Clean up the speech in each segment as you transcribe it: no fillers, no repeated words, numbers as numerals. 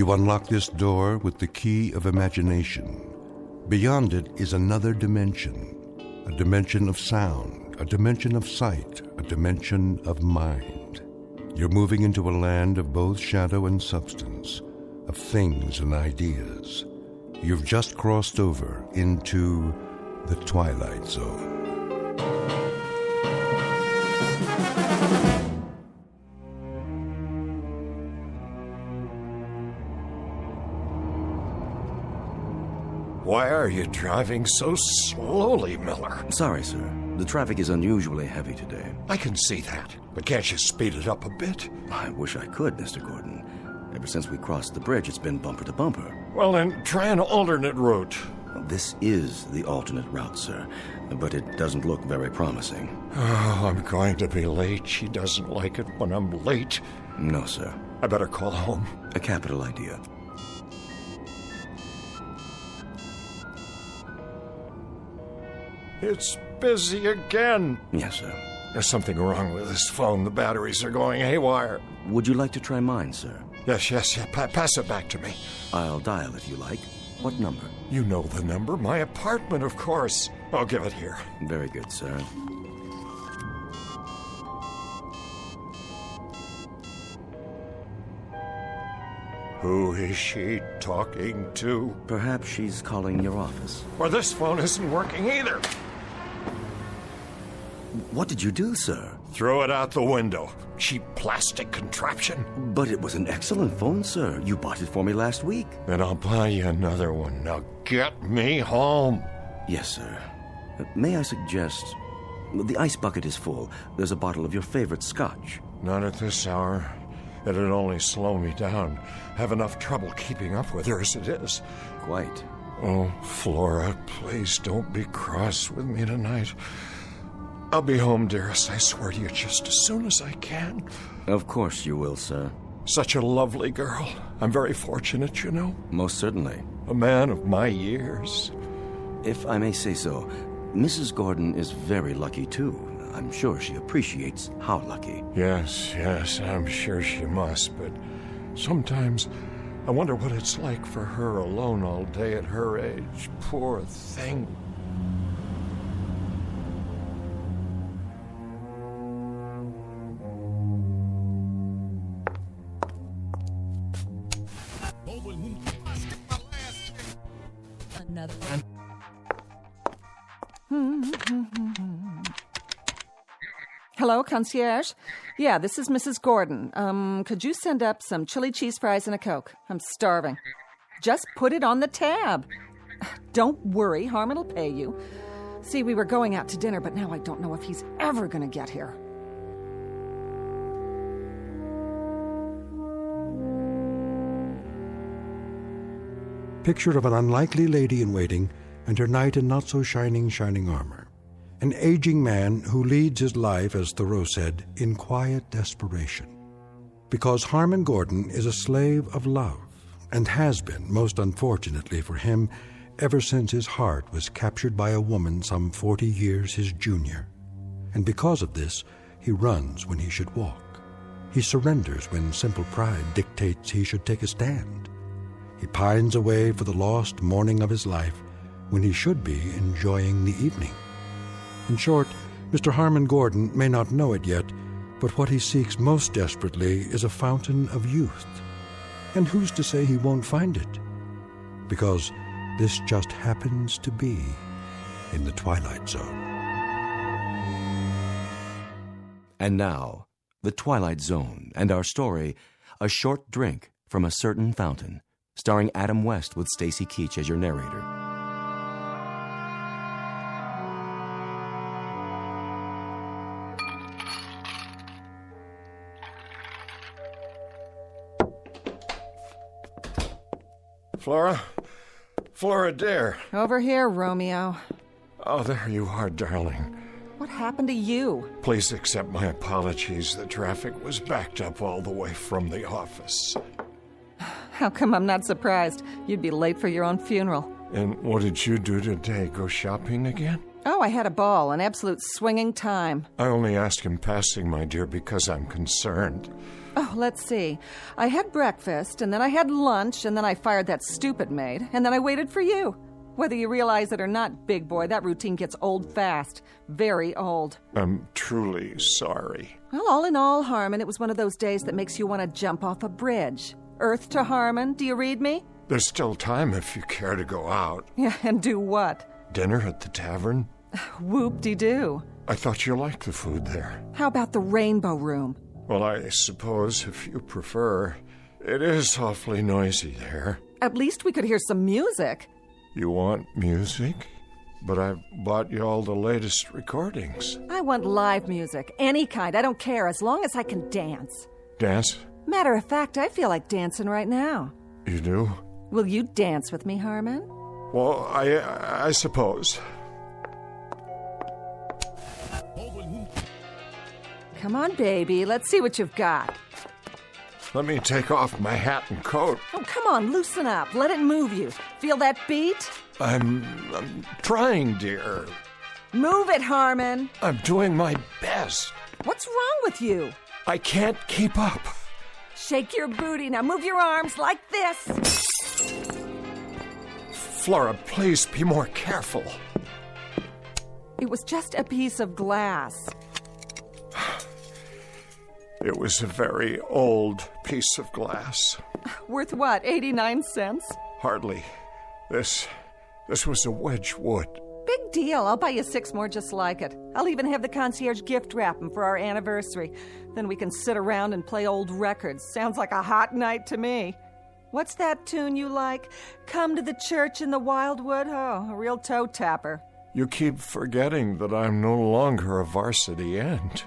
You unlock this door with the key of imagination. Beyond it is another dimension, a dimension of sound, a dimension of sight, a dimension of mind. You're moving into a land of both shadow and substance, of things and ideas. You've just crossed over into the Twilight Zone. Why are you driving so slowly, Miller? Sorry, sir. The traffic is unusually heavy today. I can see that, but can't you speed it up a bit? I wish I could, Mr. Gordon. Ever since we crossed the bridge, it's been bumper to bumper. Well, then try an alternate route. This is the alternate route, sir, but it doesn't look very promising. Oh, I'm going to be late. She doesn't like it when I'm late. No, sir. I better call home. A capital idea. It's busy again. Yes, sir. There's something wrong with this phone. The batteries are going haywire. Would you like to try mine, sir? Yes. Pass it back to me. I'll dial if you like. What number? You know the number. My apartment, of course. I'll give it here. Very good, sir. Who is she talking to? Perhaps she's calling your office. Or this phone isn't working either. What did you do, sir? Throw it out the window. Cheap plastic contraption. But it was an excellent phone, sir. You bought it for me last week. Then I'll buy you another one. Now get me home. Yes, sir. May I suggest... The ice bucket is full. There's a bottle of your favorite scotch. Not at this hour. It'd only slow me down. Have enough trouble keeping up with her as it is. Quite. Oh, Flora, please don't be cross with me tonight. I'll be home, dearest, I swear to you, just as soon as I can. Of course you will, sir. Such a lovely girl. I'm very fortunate, you know. Most certainly. A man of my years. If I may say so, Mrs. Gordon is very lucky, too. I'm sure she appreciates how lucky. Yes, I'm sure she must, but sometimes I wonder what it's like for her alone all day at her age. Poor thing. Another Hello, concierge? Yeah, this is Mrs. Gordon. Could you send up some chili cheese fries and a Coke? I'm starving. Just put it on the tab. Don't worry, Harmon will pay you. See, we were going out to dinner, but now I don't know if he's ever going to get here. Picture of an unlikely lady-in-waiting and her knight in not-so-shining armor. An aging man who leads his life, as Thoreau said, in quiet desperation. Because Harmon Gordon is a slave of love, and has been, most unfortunately for him, ever since his heart was captured by a woman some 40 years his junior. And because of this, he runs when he should walk. He surrenders when simple pride dictates he should take a stand. He pines away for the lost morning of his life when he should be enjoying the evening. In short, Mr. Harmon Gordon may not know it yet, but what he seeks most desperately is a fountain of youth. And who's to say he won't find it? Because this just happens to be in the Twilight Zone. And now, the Twilight Zone and our story, A Short Drink from a Certain Fountain, starring Adam West with Stacy Keach as your narrator. Flora, dear. Over here, Romeo. Oh, there you are, darling. What happened to you? Please accept my apologies. The traffic was backed up all the way from the office. How come I'm not surprised? You'd be late for your own funeral. And what did you do today? Go shopping again? Oh, I had a ball, an absolute swinging time. I only ask in passing, my dear, because I'm concerned. Oh, let's see. I had breakfast, and then I had lunch, and then I fired that stupid maid, and then I waited for you. Whether you realize it or not, big boy, that routine gets old fast. Very old. I'm truly sorry. Well, all in all, Harmon, it was one of those days that makes you want to jump off a bridge. Earth to Harmon, do you read me? There's still time if you care to go out. Yeah, and do what? Dinner at the tavern? Whoop-de-doo. I thought you liked the food there. How about the Rainbow Room? Well, I suppose if you prefer. It is awfully noisy there. At least we could hear some music. You want music? But I've bought you all the latest recordings. I want live music, any kind. I don't care, as long as I can dance. Dance? Matter of fact, I feel like dancing right now. You do? Will you dance with me, Harmon? Well, I suppose. Come on, baby. Let's see what you've got. Let me take off my hat and coat. Oh, come on. Loosen up. Let it move you. Feel that beat? I'm trying, dear. Move it, Harmon. I'm doing my best. What's wrong with you? I can't keep up. Shake your booty. Now move your arms like this. Flora, please be more careful. It was just a piece of glass. It was a very old piece of glass. Worth what, 89 cents? Hardly. This was a wedge wood. Big deal. I'll buy you 6 more just like it. I'll even have the concierge gift wrap them for our anniversary. Then we can sit around and play old records. Sounds like a hot night to me. What's that tune you like? Come to the church in the wildwood? Oh, a real toe tapper. You keep forgetting that I'm no longer a varsity end.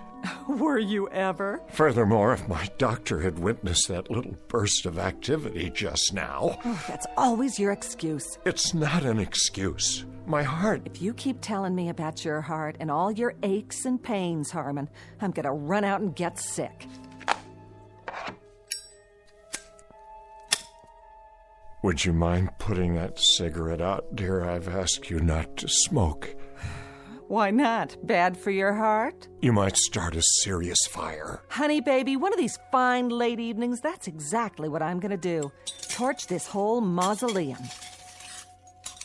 Were you ever? Furthermore, if my doctor had witnessed that little burst of activity just now... Oh, that's always your excuse. It's not an excuse. My heart... If you keep telling me about your heart and all your aches and pains, Harmon, I'm gonna run out and get sick. Would you mind putting that cigarette out, dear? I've asked you not to smoke. Why not? Bad for your heart? You might start a serious fire. Honey, baby, one of these fine late evenings, that's exactly what I'm gonna do. Torch this whole mausoleum.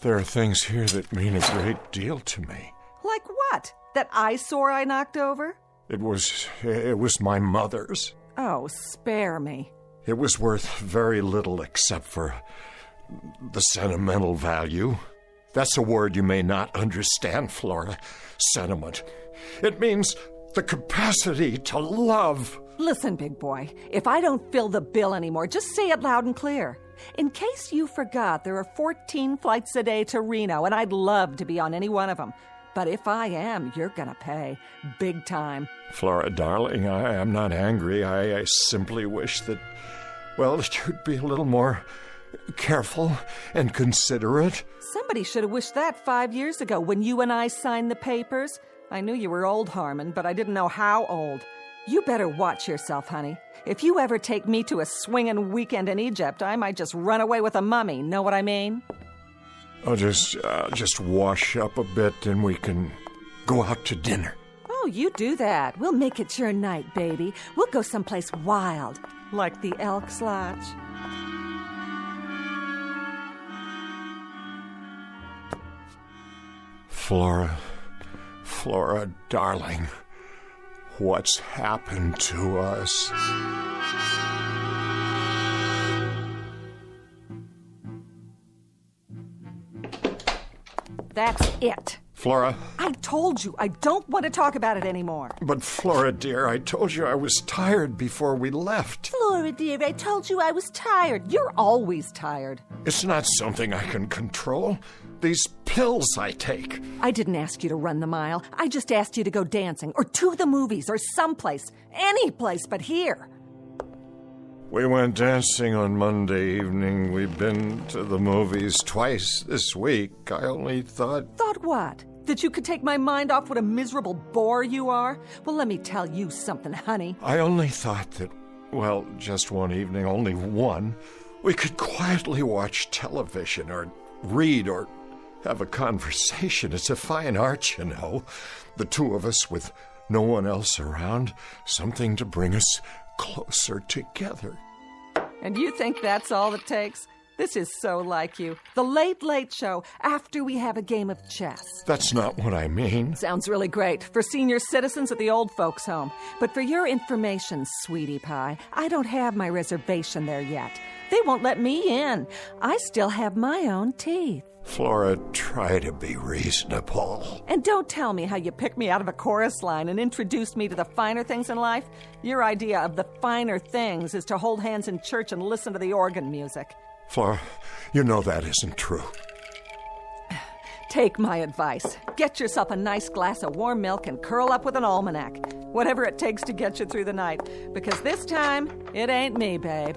There are things here that mean a great deal to me. Like what? That eyesore I knocked over? It was my mother's. Oh, spare me. It was worth very little except for the sentimental value. That's a word you may not understand, Flora. Sentiment. It means the capacity to love. Listen, big boy, if I don't fill the bill anymore, just say it loud and clear. In case you forgot, there are 14 flights a day to Reno, and I'd love to be on any one of them. But if I am, you're gonna pay. Big time. Flora, darling, I am not angry. I simply wish that, well, that you'd be a little more careful and considerate. Somebody should have wished that 5 years ago when you and I signed the papers. I knew you were old, Harmon, but I didn't know how old. You better watch yourself, honey. If you ever take me to a swinging weekend in Egypt, I might just run away with a mummy. Know what I mean? I'll just wash up a bit and we can go out to dinner. Oh, you do that. We'll make it your night, baby. We'll go someplace wild, like the Elks Lodge. Flora, darling, what's happened to us? That's it. Flora? I told you, I don't want to talk about it anymore. But Flora, dear, I told you I was tired before we left. Flora, dear, I told you I was tired. You're always tired. It's not something I can control. These pills I take. I didn't ask you to run the mile. I just asked you to go dancing or to the movies or someplace. Any place but here. We went dancing on Monday evening. We've been to the movies twice this week. I only thought... Thought what? That you could take my mind off what a miserable bore you are? Well, let me tell you something, honey. I only thought that, well, just one evening, only one, we could quietly watch television or read or have a conversation. It's a fine art, you know. The two of us with no one else around. Something to bring us closer together. And you think that's all it takes? This is so like you. The Late Late Show, after we have a game of chess. That's not what I mean. Sounds really great for senior citizens at the old folks' home. But for your information, sweetie pie, I don't have my reservation there yet. They won't let me in. I still have my own teeth. Flora, try to be reasonable. And don't tell me how you picked me out of a chorus line and introduced me to the finer things in life. Your idea of the finer things is to hold hands in church and listen to the organ music. Flora, you know that isn't true. Take my advice. Get yourself a nice glass of warm milk and curl up with an almanac. Whatever it takes to get you through the night. Because this time, it ain't me, babe.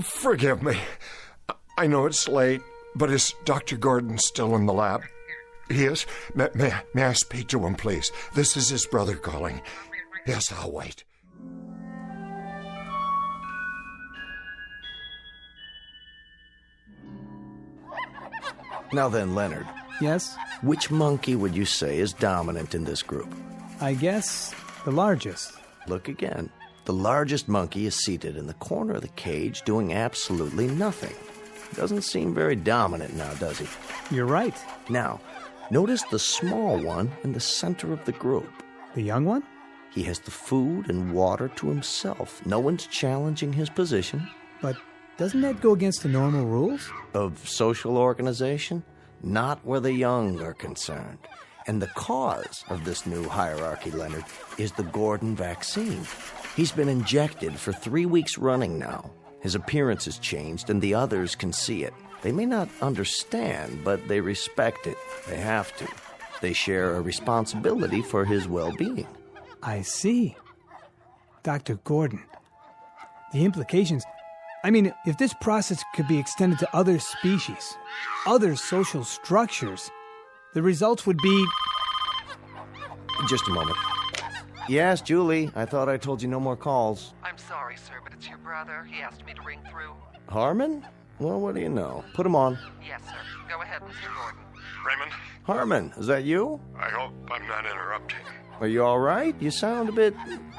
Forgive me. I know it's late, but is Dr. Gordon still in the lab? He is? May I speak to him, please? This is his brother calling. Yes, I'll wait. Now then, Leonard, Yes? which monkey would you say is dominant in this group? I guess the largest. Look again. The largest monkey is seated in the corner of the cage doing absolutely nothing. Doesn't seem very dominant now, does he? You're right. Now, notice the small one in the center of the group. The young one? He has the food and water to himself. No one's challenging his position. But doesn't that go against the normal rules? Of social organization? Not where the young are concerned. And the cause of this new hierarchy, Leonard, is the Gordon vaccine. He's been injected for 3 weeks running now. His appearance has changed, and the others can see it. They may not understand, but they respect it. They have to. They share a responsibility for his well-being. I see. Dr. Gordon. The implications... I mean, if this process could be extended to other species, other social structures, the results would be... Just a moment. Yes, Julie, I thought I told you no more calls. I'm sorry, sir, but it's your brother. He asked me to ring through. Harmon? Well, what do you know? Put him on. Yes, sir. Go ahead, Mr. Gordon. Raymond, Harmon, is that you? I hope I'm not interrupting. Are you all right? You sound a bit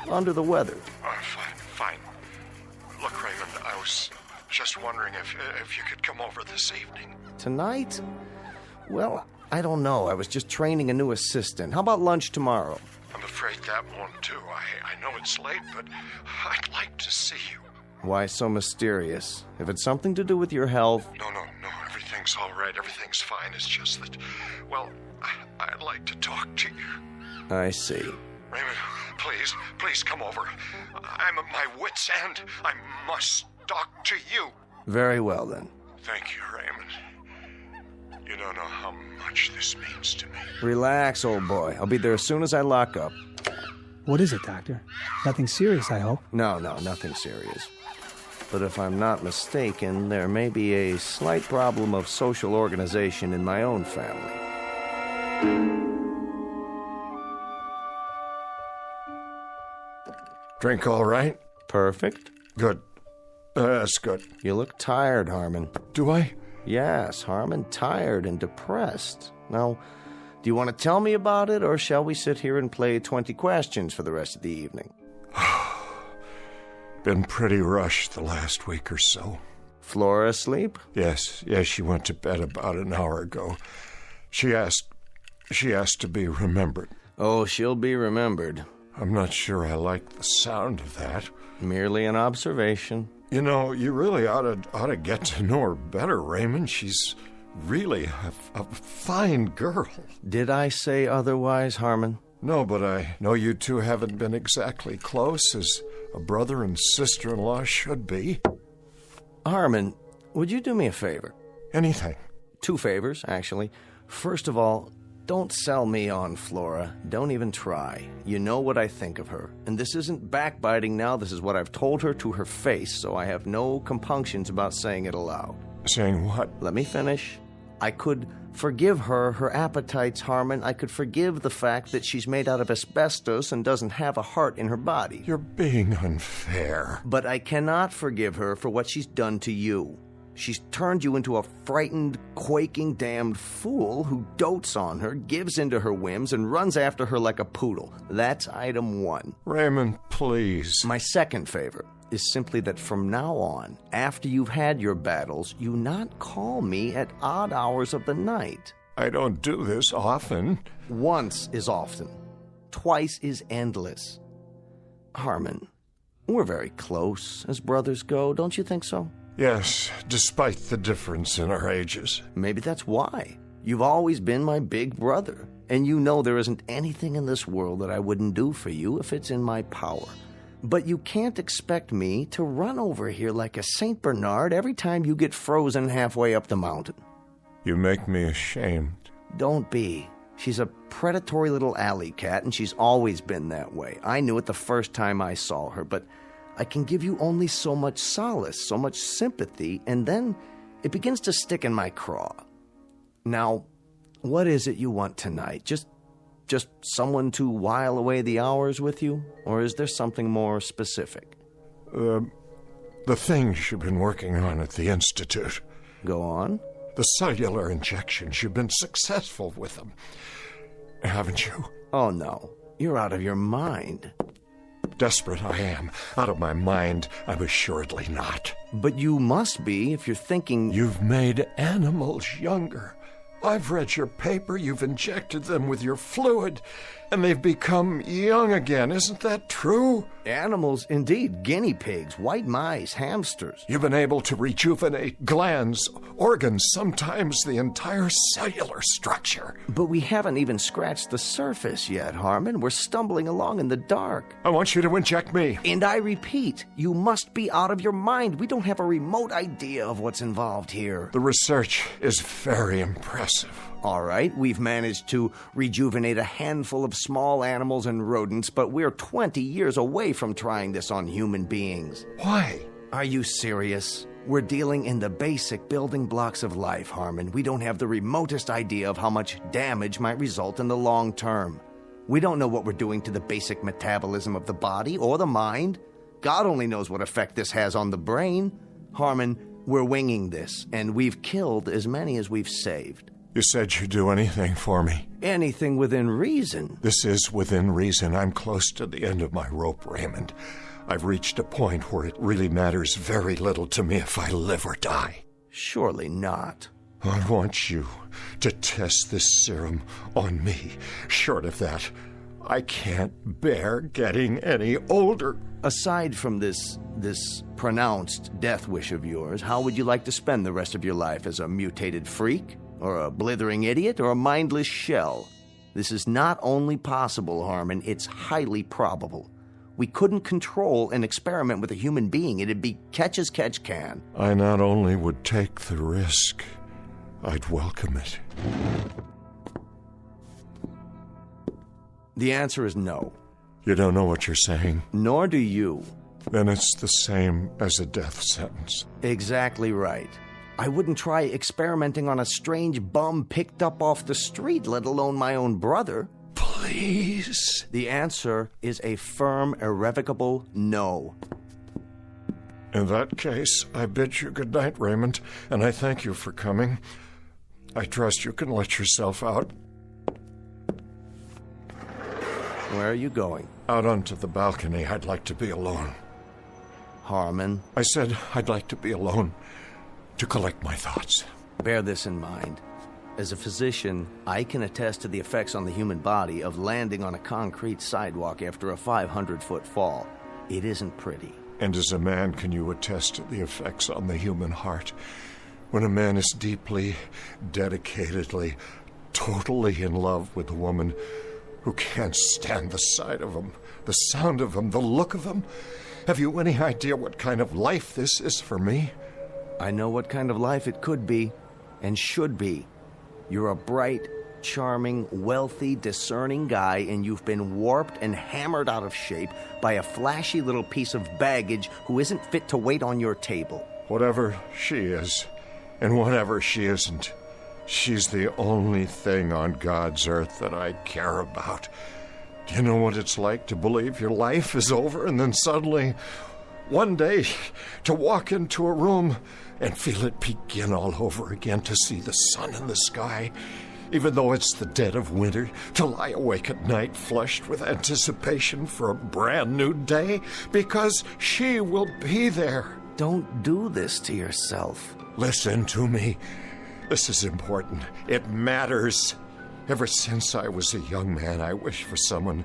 under the weather. Fine. Look, Raymond, I was just wondering if you could come over this evening. Tonight? Well, I don't know. I was just training a new assistant. How about lunch tomorrow? I'm afraid that won't do. I know it's late, but I'd like to see you. Why so mysterious? If it's something to do with your health... No, everything's all right. Everything's fine. It's just that, well, I'd like to talk to you. I see. Raymond, please come over. I'm at my wit's end. I must talk to you. Very well, then. Thank you, Raymond. You don't know how much this means to me. Relax, old boy. I'll be there as soon as I lock up. What is it, Doctor? Nothing serious, I hope. No, nothing serious. But if I'm not mistaken, there may be a slight problem of social organization in my own family. Drink all right? Perfect. Good. That's good. You look tired, Harmon. Do I? Yes, Harmon, tired and depressed. Now, do you want to tell me about it, or shall we sit here and play 20 questions for the rest of the evening? Been pretty rushed the last week or so. Flora asleep? Yes, she went to bed about an hour ago. She asked to be remembered. Oh, she'll be remembered. I'm not sure I like the sound of that. Merely an observation. You know, you really ought to get to know her better, Raymond. She's really a fine girl. Did I say otherwise, Harmon? No, but I know you two haven't been exactly close, as a brother and sister-in-law should be. Harmon, would you do me a favor? Anything. 2 favors, actually. First of all, don't sell me on Flora. Don't even try. You know what I think of her. And this isn't backbiting now. This is what I've told her to her face, so I have no compunctions about saying it aloud. Saying what? Let me finish. I could forgive her appetites, Harmon. I could forgive the fact that she's made out of asbestos and doesn't have a heart in her body. You're being unfair. But I cannot forgive her for what she's done to you. She's turned you into a frightened, quaking, damned fool who dotes on her, gives into her whims, and runs after her like a poodle. That's item 1. Raymond, please. My second favor is simply that from now on, after you've had your battles, you not call me at odd hours of the night. I don't do this often. Once is often. Twice is endless. Harmon, we're very close as brothers go, don't you think so? Yes, despite the difference in our ages. Maybe that's why. You've always been my big brother, and you know there isn't anything in this world that I wouldn't do for you if it's in my power. But you can't expect me to run over here like a St. Bernard every time you get frozen halfway up the mountain. You make me ashamed. Don't be. She's a predatory little alley cat, and she's always been that way. I knew it the first time I saw her, but I can give you only so much solace, so much sympathy, and then it begins to stick in my craw. Now, what is it you want tonight? Just someone to while away the hours with you? Or is there something more specific? The things you've been working on at the Institute. Go on. The cellular injections, you've been successful with them, haven't you? Oh, no. You're out of your mind. Desperate I am. Out of my mind, I'm assuredly not. But you must be if you're thinking... You've made animals younger. I've read your paper. You've injected them with your fluid, and they've become young again. Isn't that true? Animals, indeed. Guinea pigs, white mice, hamsters. You've been able to rejuvenate glands, organs, sometimes the entire cellular structure. But we haven't even scratched the surface yet, Harmon. We're stumbling along in the dark. I want you to inject me. And I repeat, you must be out of your mind. We don't have a remote idea of what's involved here. The research is very impressive. All right, we've managed to rejuvenate a handful of small animals and rodents, but we're 20 years away from trying this on human beings. Why? Are you serious? We're dealing in the basic building blocks of life, Harmon. We don't have the remotest idea of how much damage might result in the long term. We don't know what we're doing to the basic metabolism of the body or the mind. God only knows what effect this has on the brain. Harmon, we're winging this, and we've killed as many as we've saved. You said you'd do anything for me. Anything within reason. This is within reason. I'm close to the end of my rope, Raymond. I've reached a point where it really matters very little to me if I live or die. Surely not. I want you to test this serum on me. Short of that, I can't bear getting any older. Aside from this pronounced death wish of yours, how would you like to spend the rest of your life? As a mutated freak? Or a blithering idiot? Or a mindless shell? This is not only possible, Harmon, it's highly probable. We couldn't control an experiment with a human being. It'd be catch as catch can. I not only would take the risk, I'd welcome it. The answer is no. You don't know what you're saying? Nor do you. Then it's the same as a death sentence. Exactly right. I wouldn't try experimenting on a strange bum picked up off the street, let alone my own brother. Please? The answer is a firm, irrevocable no. In that case, I bid you good night, Raymond, and I thank you for coming. I trust you can let yourself out. Where are you going? Out onto the balcony. I'd like to be alone. Harmon? I said I'd like to be alone. To collect my thoughts. Bear this in mind. As a physician, I can attest to the effects on the human body of landing on a concrete sidewalk after a 500-foot fall. It isn't pretty. And as a man, can you attest to the effects on the human heart when a man is deeply, dedicatedly, totally in love with a woman who can't stand the sight of him, the sound of him, the look of him? Have you any idea what kind of life this is for me? I know what kind of life it could be, and should be. You're a bright, charming, wealthy, discerning guy, and you've been warped and hammered out of shape by a flashy little piece of baggage who isn't fit to wait on your table. Whatever she is, and whatever she isn't, She's the only thing on God's earth that I care about. Do you know what it's like to believe your life is over and then suddenly, one day, to walk into a room and feel it begin all over again, to see the sun in the sky, even though it's the dead of winter, to lie awake at night flushed with anticipation for a brand new day, because she will be there. Don't do this to yourself. Listen to me. This is important. It matters. Ever since I was a young man, I wished for someone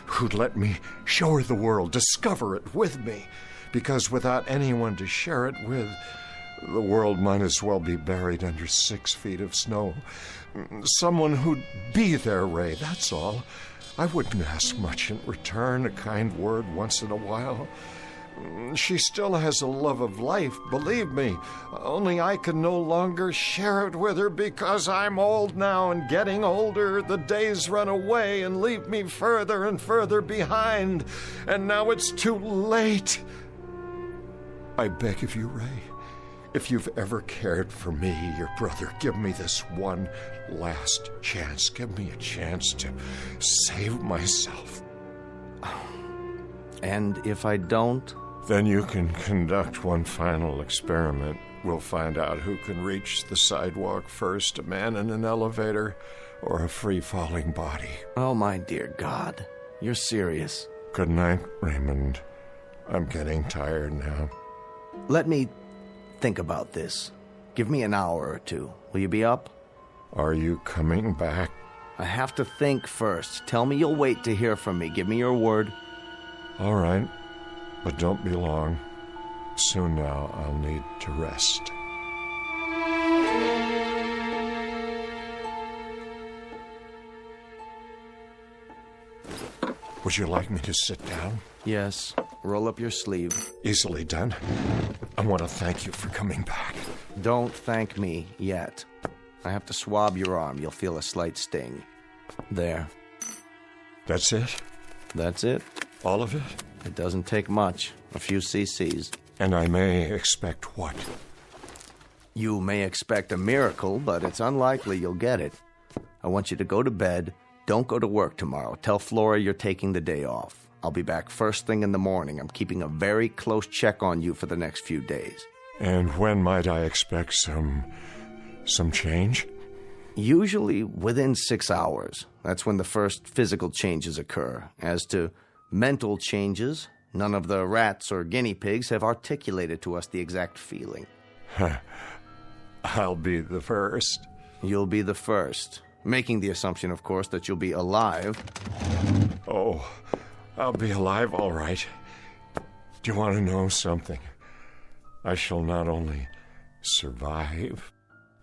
who'd let me show her the world, discover it with me. Because without anyone to share it with, the world might as well be buried under 6 feet of snow. Someone who'd be there, Ray, that's all. I wouldn't ask much in return, a kind word once in a while. She still has a love of life, believe me. Only I can no longer share it with her because I'm old now, and getting older, the days run away and leave me further and further behind. And now it's too late. I beg of you, Ray, if you've ever cared for me, your brother, give me this one last chance. Give me a chance to save myself. And if I don't? Then you can conduct one final experiment. We'll find out who can reach the sidewalk first, a man in an elevator or a free-falling body. Oh, my dear God. You're serious. Good night, Raymond. I'm getting tired now. Let me think about this. Give me an hour or two. Will you be up? Are you coming back? I have to think first. Tell me you'll wait to hear from me. Give me your word. All right. But don't be long. Soon now, I'll need to rest. Would you like me to sit down? Yes. Roll up your sleeve. Easily done. I want to thank you for coming back. Don't thank me yet. I have to swab your arm. You'll feel a slight sting. There. That's it? That's it. All of it? It doesn't take much. A few cc's. And I may expect what? You may expect a miracle, but it's unlikely you'll get it. I want you to go to bed. Don't go to work tomorrow. Tell Flora you're taking the day off. I'll be back first thing in the morning. I'm keeping a very close check on you for the next few days. And when might I expect some change? Usually within 6 hours. That's when the first physical changes occur. As to mental changes, none of the rats or guinea pigs have articulated to us the exact feeling. I'll be the first. You'll be the first. Making the assumption, of course, that you'll be alive. Oh, I'll be alive, all right. Do you want to know something? I shall not only survive,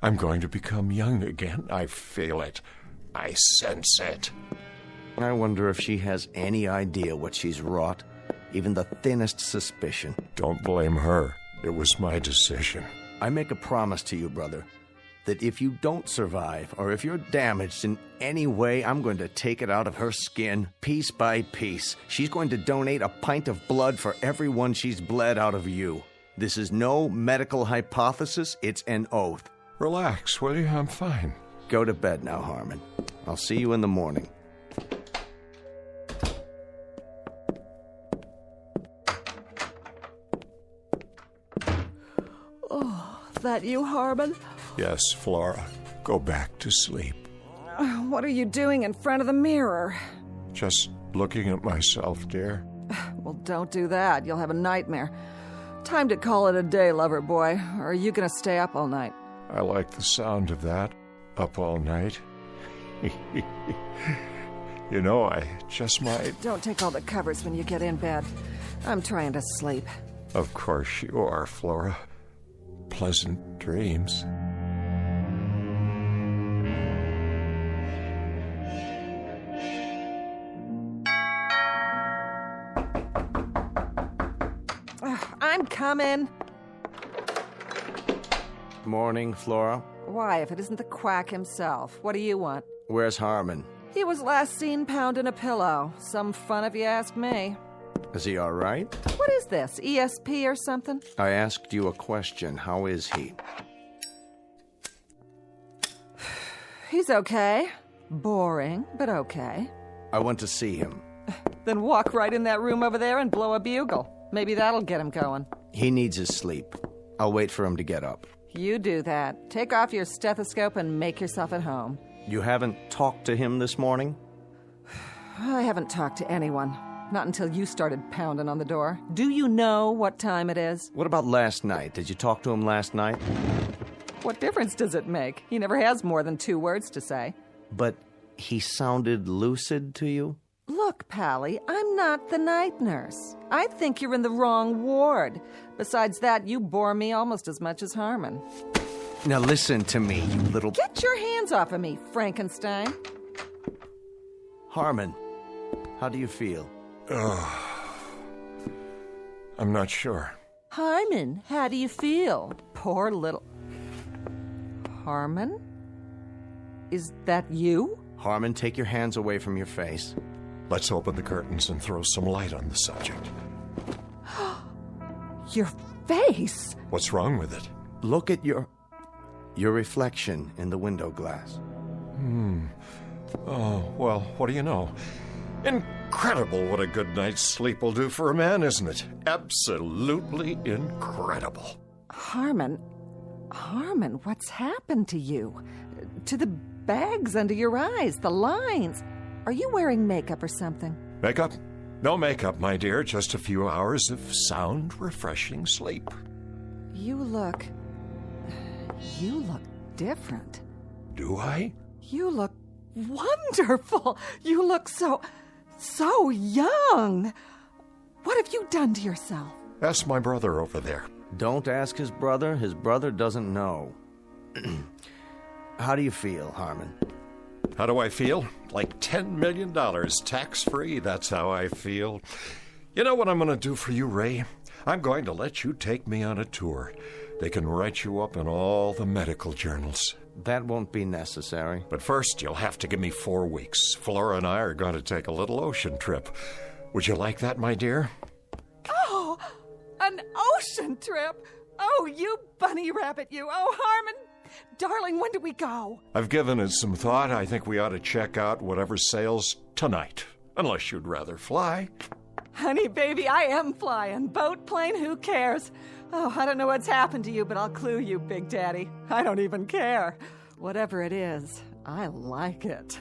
I'm going to become young again. I feel it. I sense it. I wonder if she has any idea what she's wrought. Even the thinnest suspicion. Don't blame her. It was my decision. I make a promise to you, brother, that if you don't survive, or if you're damaged in any way, I'm going to take it out of her skin, piece by piece. She's going to donate a pint of blood for everyone she's bled out of you. This is no medical hypothesis, it's an oath. Relax, will you? I'm fine. Go to bed now, Harmon. I'll see you in the morning. That you, Harmon? Yes, Flora. Go back to sleep. What are you doing in front of the mirror? Just looking at myself, dear. Well, don't do that. You'll have a nightmare. Time to call it a day, lover boy. Or are you going to stay up all night? I like the sound of that. Up all night. You know, I just might. Don't take all the covers when you get in bed. I'm trying to sleep. Of course you are, Flora. Pleasant dreams. I'm coming. Morning, Flora. Why, if it isn't the quack himself? What do you want? Where's Harmon? He was last seen pounding a pillow. Some fun if you ask me. Is he all right? What is this, ESP or something? I asked you a question. How is he? He's okay. Boring, but okay. I want to see him. Then walk right in that room over there and blow a bugle. Maybe that'll get him going. He needs his sleep. I'll wait for him to get up. You do that. Take off your stethoscope and make yourself at home. You haven't talked to him this morning? I haven't talked to anyone. Not until you started pounding on the door. Do you know what time it is? What about last night? Did you talk to him last night? What difference does it make? He never has more than 2 words to say. But he sounded lucid to you? Look, Pally, I'm not the night nurse. I think you're in the wrong ward. Besides that, you bore me almost as much as Harmon. Now listen to me, you little... Get your hands off of me, Frankenstein. Harmon, how do you feel? I'm not sure. Harmon, how do you feel? Poor little... Harmon? Is that you? Harmon, take your hands away from your face. Let's open the curtains and throw some light on the subject. Your face? What's wrong with it? Look at your reflection in the window glass. Oh, well, what do you know? Incredible what a good night's sleep will do for a man, isn't it? Absolutely incredible. Harmon, what's happened to you? To the bags under your eyes, the lines. Are you wearing makeup or something? Makeup? No makeup, my dear. Just a few hours of sound, refreshing sleep. You look different. Do I? You look wonderful. You look so young. What have you done to yourself? Ask my brother over there. Don't ask his brother. His brother doesn't know. How do you feel, Harmon? How do I feel? Like $10 million, tax-free. That's how I feel. You know what I'm going to do for you, Ray? I'm going to let you take me on a tour. They can write you up in all the medical journals. That won't be necessary. But first, you'll have to give me 4 weeks. Flora and I are going to take a little ocean trip. Would you like that, my dear? Oh, an ocean trip? Oh, you bunny rabbit, you. Oh, Harmon. Darling, when do we go? I've given it some thought. I think we ought to check out whatever sails tonight. Unless you'd rather fly. Honey, baby, I am flying. Boat, plane, who cares? Oh, I don't know what's happened to you, but I'll clue you, Big Daddy. I don't even care. Whatever it is, I like it.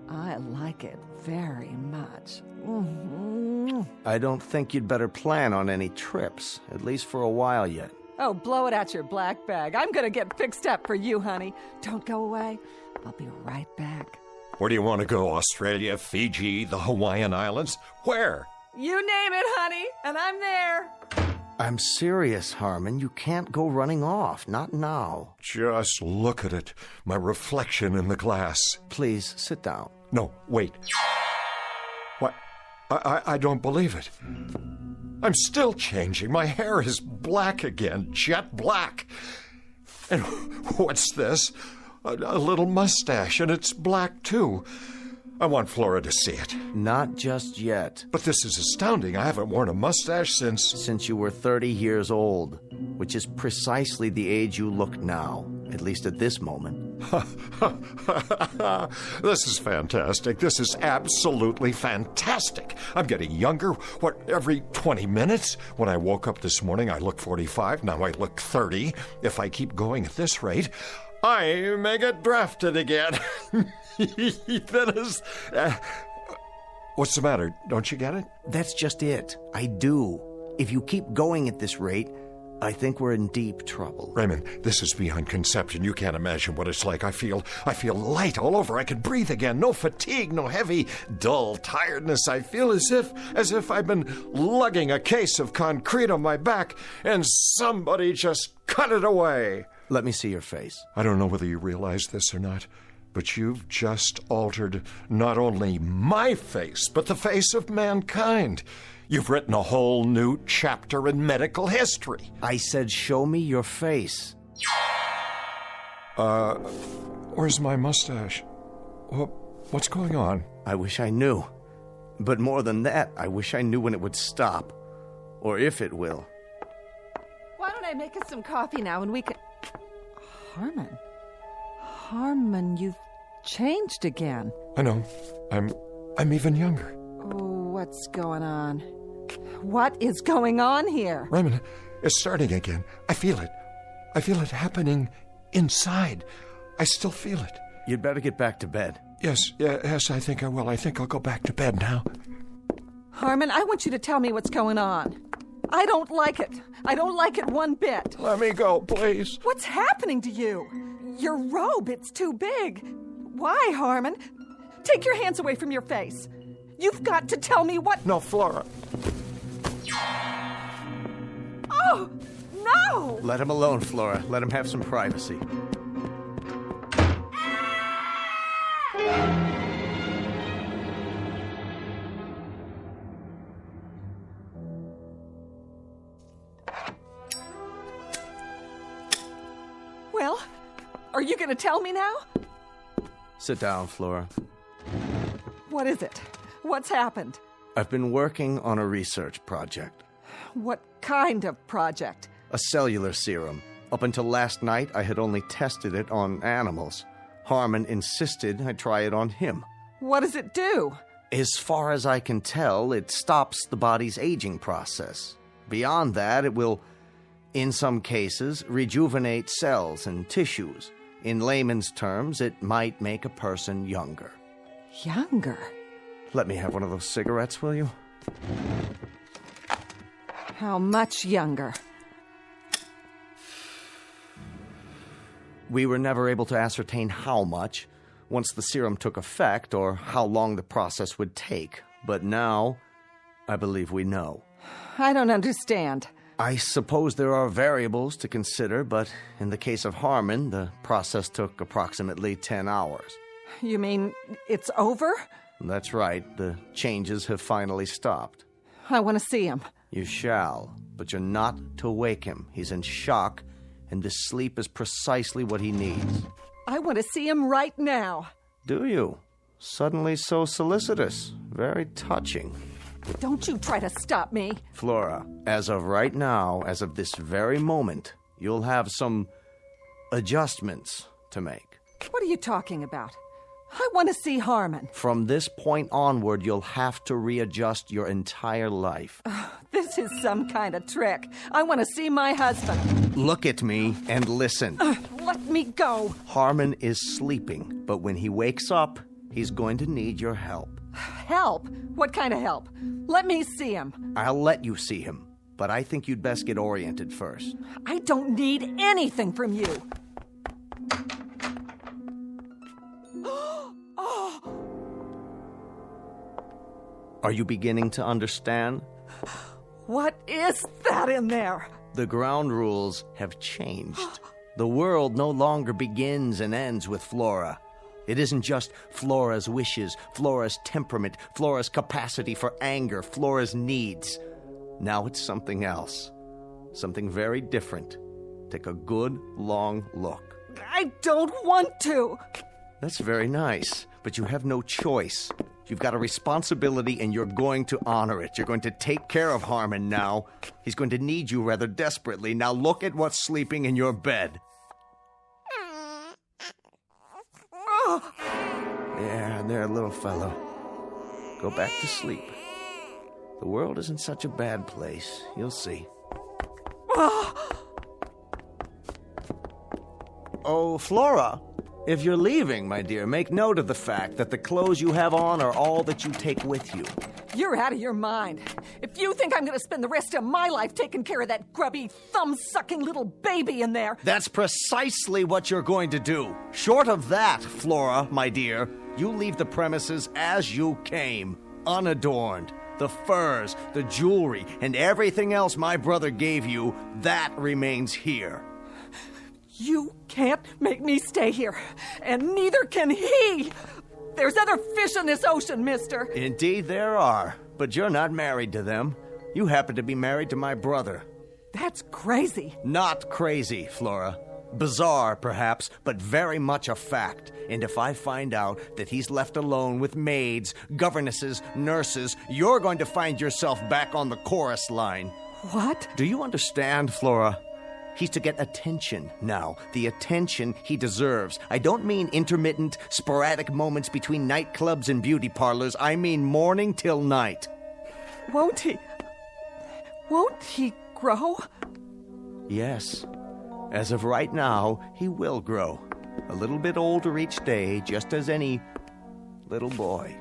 I like it very much. Mm-hmm. I don't think you'd better plan on any trips, at least for a while yet. Oh, blow it out your black bag. I'm going to get fixed up for you, honey. Don't go away. I'll be right back. Where do you want to go? Australia, Fiji, the Hawaiian Islands? Where? You name it, honey, and I'm there. I'm serious, Harmon. You can't go running off. Not now. Just look at it. My reflection in the glass. Please, sit down. No, wait. What? I don't believe it. I'm still changing. My hair is black again, jet black. And what's this? A little mustache, and it's black, too. I want Flora to see it. Not just yet. But this is astounding. I haven't worn a mustache since you were 30 years old, which is precisely the age you look now, at least at this moment. This is fantastic. This is absolutely fantastic. I'm getting younger, every 20 minutes? When I woke up this morning, I looked 45. Now I look 30. If I keep going at this rate, I may get drafted again. That is... what's the matter? Don't you get it? That's just it. I do. If you keep going at this rate, I think we're in deep trouble. Raymond, this is beyond conception. You can't imagine what it's like. I feel light all over. I can breathe again. No fatigue, no heavy, dull tiredness. I feel as if I've been lugging a case of concrete on my back and somebody just cut it away. Let me see your face. I don't know whether you realize this or not, but you've just altered not only my face, but the face of mankind. You've written a whole new chapter in medical history. I said, show me your face. Where's my mustache? What's going on? I wish I knew. But more than that, I wish I knew when it would stop. Or if it will. Why don't I make us some coffee now and we can... Harmon, you've changed again. I know. I'm even younger. Oh, what's going on? What is going on here? Raymond, it's starting again. I feel it. I feel it happening inside. I still feel it. You'd better get back to bed. Yes, I think I will. I think I'll go back to bed now. Harmon, I want you to tell me what's going on. I don't like it. I don't like it one bit. Let me go, please. What's happening to you? Your robe, it's too big. Why, Harmon? Take your hands away from your face. You've got to tell me what... No, Flora. Oh, no! Let him alone, Flora. Let him have some privacy. Well, are you going to tell me now? Sit down, Flora. What is it? What's happened? I've been working on a research project. What kind of project? A cellular serum. Up until last night, I had only tested it on animals. Harmon insisted I try it on him. What does it do? As far as I can tell, it stops the body's aging process. Beyond that, it will, in some cases, rejuvenate cells and tissues. In layman's terms, it might make a person younger. Younger? Let me have one of those cigarettes, will you? How much younger? We were never able to ascertain how much once the serum took effect or how long the process would take. But now, I believe we know. I don't understand. I suppose there are variables to consider, but in the case of Harmon, the process took approximately 10 hours. You mean it's over? That's right. The changes have finally stopped. I want to see him. You shall, but you're not to wake him. He's in shock, and this sleep is precisely what he needs. I want to see him right now. Do you? Suddenly so solicitous. Very touching. Don't you try to stop me. Flora, as of right now, as of this very moment, you'll have some adjustments to make. What are you talking about? I want to see Harmon. From this point onward, you'll have to readjust your entire life. This is some kind of trick. I want to see my husband. Look at me and listen. Let me go. Harmon is sleeping, but when he wakes up, he's going to need your help. Help? What kind of help? Let me see him. I'll let you see him, but I think you'd best get oriented first. I don't need anything from you. Are you beginning to understand? What is that in there? The ground rules have changed. The world no longer begins and ends with Flora. It isn't just Flora's wishes, Flora's temperament, Flora's capacity for anger, Flora's needs. Now it's something else. Something very different. Take a good, long look. I don't want to. That's very nice, but you have no choice. You've got a responsibility, and you're going to honor it. You're going to take care of Harmon now. He's going to need you rather desperately. Now look at what's sleeping in your bed. There, little fellow. Go back to sleep. The world isn't such a bad place. You'll see. Oh, Flora. If you're leaving, my dear, make note of the fact that the clothes you have on are all that you take with you. You're out of your mind. If you think I'm going to spend the rest of my life taking care of that grubby, thumb-sucking little baby in there... That's precisely what you're going to do. Short of that, Flora, my dear, you leave the premises as you came, unadorned. The furs, the jewelry, and everything else my brother gave you, that remains here. You can't make me stay here, and neither can he. There's other fish in this ocean, mister. Indeed there are, but you're not married to them. You happen to be married to my brother. That's crazy. Not crazy, Flora. Bizarre, perhaps, but very much a fact. And if I find out that he's left alone with maids, governesses, nurses, you're going to find yourself back on the chorus line. What? Do you understand, Flora? He's to get attention now, the attention he deserves. I don't mean intermittent, sporadic moments between nightclubs and beauty parlors. I mean morning till night. Won't he grow? Yes. As of right now, he will grow. A little bit older each day, just as any little boy.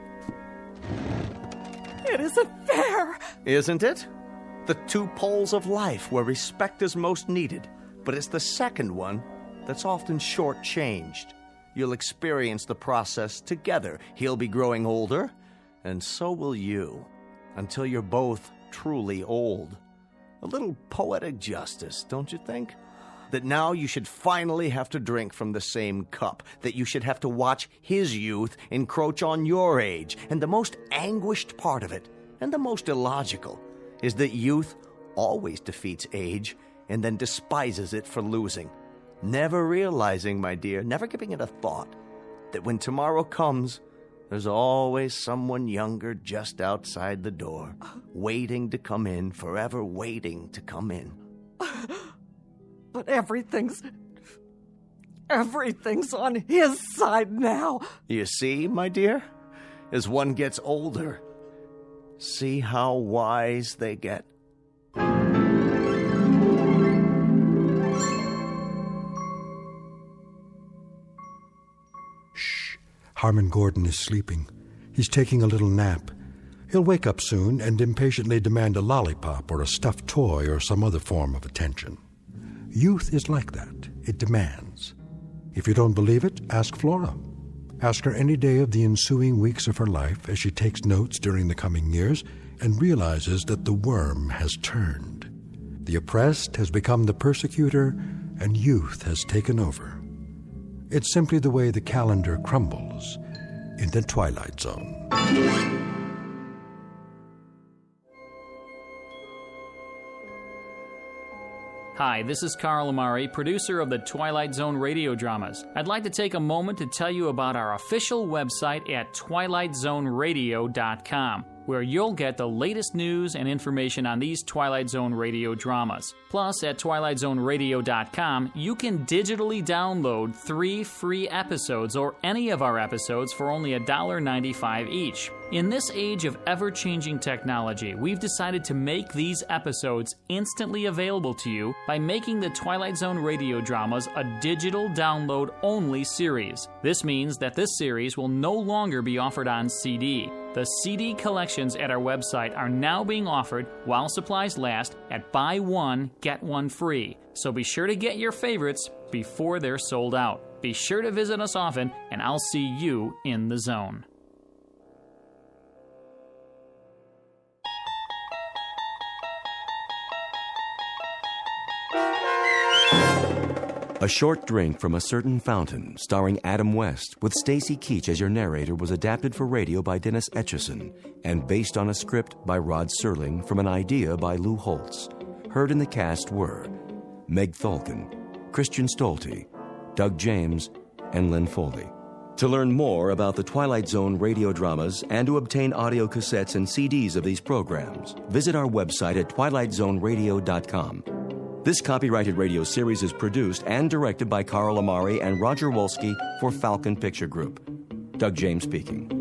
It isn't fair. Isn't it? The two poles of life where respect is most needed, but it's the second one that's often shortchanged. You'll experience the process together. He'll be growing older, and so will you, until you're both truly old. A little poetic justice, don't you think? That now you should finally have to drink from the same cup, that you should have to watch his youth encroach on your age, and the most anguished part of it, and the most illogical, is that youth always defeats age and then despises it for losing, never realizing, my dear, never giving it a thought, that when tomorrow comes, there's always someone younger just outside the door, waiting to come in, forever waiting to come in. But everything's on his side now. You see, my dear, as one gets older, see how wise they get. Shh. Harmon Gordon is sleeping. He's taking a little nap. He'll wake up soon and impatiently demand a lollipop or a stuffed toy or some other form of attention. Youth is like that. It demands. If you don't believe it, ask Flora. Ask her any day of the ensuing weeks of her life as she takes notes during the coming years and realizes that the worm has turned. The oppressed has become the persecutor, and youth has taken over. It's simply the way the calendar crumbles in the Twilight Zone. Hi, this is Carl Amari, producer of the Twilight Zone radio dramas. I'd like to take a moment to tell you about our official website at twilightzoneradio.com, where you'll get the latest news and information on these Twilight Zone radio dramas. Plus, at twilightzoneradio.com, you can digitally download 3 free episodes or any of our episodes for only $1.95 each. In this age of ever-changing technology, we've decided to make these episodes instantly available to you by making the Twilight Zone radio dramas a digital download-only series. This means that this series will no longer be offered on CD. The CD collections at our website are now being offered while supplies last at buy one, get one free. So be sure to get your favorites before they're sold out. Be sure to visit us often, and I'll see you in the zone. A Short Drink from a Certain Fountain, starring Adam West, with Stacy Keach as your narrator, was adapted for radio by Dennis Etchison and based on a script by Rod Serling from an idea by Lou Holtz. Heard in the cast were Meg Tholkin, Christian Stolte, Doug James, and Lynn Foley. To learn more about the Twilight Zone radio dramas and to obtain audio cassettes and CDs of these programs, visit our website at twilightzoneradio.com. This copyrighted radio series is produced and directed by Carl Amari and Roger Wolski for Falcon Picture Group. Doug James speaking.